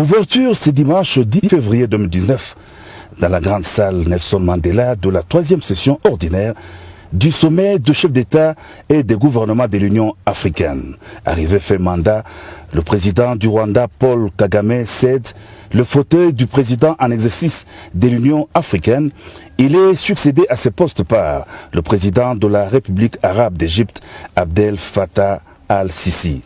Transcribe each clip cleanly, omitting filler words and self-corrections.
Ouverture ce dimanche 10 février 2019 dans la grande salle Nelson Mandela de la troisième session ordinaire du sommet de chefs d'État et des gouvernements de l'Union africaine. Arrivé fait mandat, le président du Rwanda, Paul Kagame, cède le fauteuil du président en exercice de l'Union africaine. Il est succédé à ce poste par le président de la République arabe d'Égypte, Abdel Fattah al-Sisi.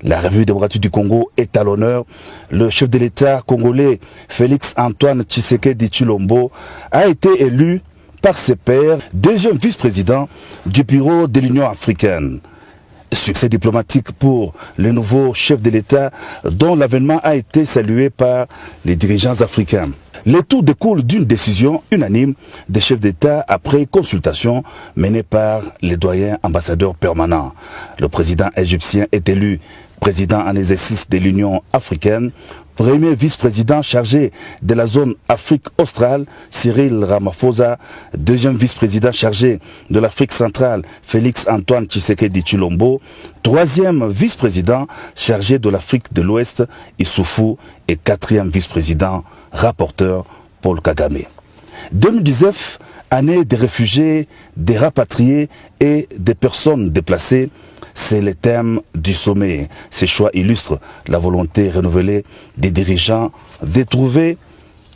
La République démocratique du Congo est à l'honneur. Le chef de l'État congolais, Félix-Antoine Tshisekedi Tshilombo, a été élu par ses pairs deuxième vice-président du bureau de l'Union africaine. Succès diplomatique pour le nouveau chef de l'État dont l'avènement a été salué par les dirigeants africains. Le tout découle d'une décision unanime des chefs d'État après consultation menée par les doyens ambassadeurs permanents. Le président égyptien est élu président en exercice de l'Union africaine, premier vice-président chargé de la zone Afrique australe, Cyril Ramaphosa, deuxième vice-président chargé de l'Afrique centrale, Félix-Antoine Tshisekedi Tshilombo, troisième vice-président chargé de l'Afrique de l'Ouest, Issoufou, et quatrième vice-président, rapporteur, Paul Kagame. 2019, année des réfugiés, des rapatriés et des personnes déplacées, c'est le thème du sommet. Ces choix illustrent la volonté renouvelée des dirigeants de trouver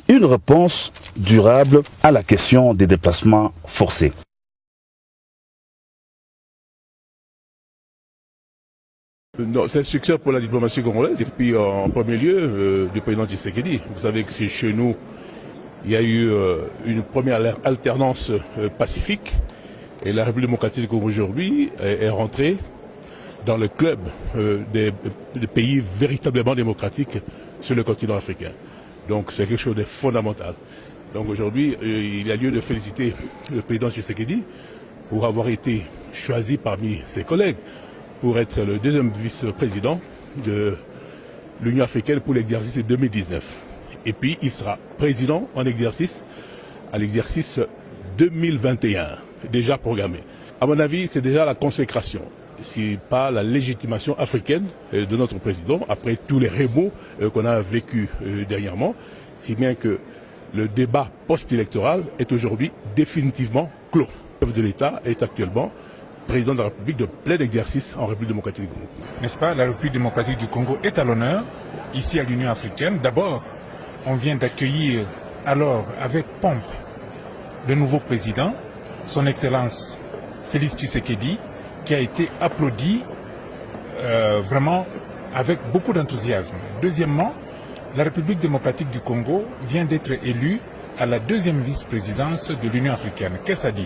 une réponse durable à la question des déplacements forcés. C'est un succès pour la diplomatie congolaise. Et puis en premier lieu, du président Tshisekedi. Vous savez que chez nous, il y a eu une première alternance pacifique. Et la République démocratique du Congo aujourd'hui est rentrée dans le club des pays véritablement démocratiques sur le continent africain. Donc c'est quelque chose de fondamental. Donc aujourd'hui, il y a lieu de féliciter le président Tshisekedi pour avoir été choisi parmi ses collègues pour être le deuxième vice-président de l'Union africaine pour l'exercice 2019. Et puis il sera président en exercice à l'exercice 2021, déjà programmé. À mon avis, c'est déjà la consécration, si pas la légitimation africaine de notre président, après tous les remous qu'on a vécu dernièrement, si bien que le débat post-électoral est aujourd'hui définitivement clos. Le chef de l'État est actuellement président de la République de plein exercice en République démocratique du Congo. N'est-ce pas, la République démocratique du Congo est à l'honneur, ici à l'Union africaine. D'abord, on vient d'accueillir alors avec pompe le nouveau président, son Excellence Félix Tshisekedi, qui a été applaudi vraiment avec beaucoup d'enthousiasme. Deuxièmement, la République démocratique du Congo vient d'être élue à la deuxième vice-présidence de l'Union africaine. Qu'est-ce à dire?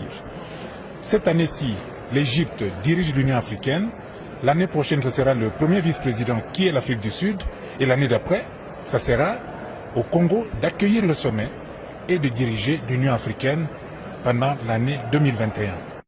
Cette année-ci, l'Égypte dirige l'Union africaine. L'année prochaine, ce sera le premier vice-président qui est l'Afrique du Sud. Et l'année d'après, ça sera au Congo d'accueillir le sommet et de diriger l'Union africaine pendant l'année 2021.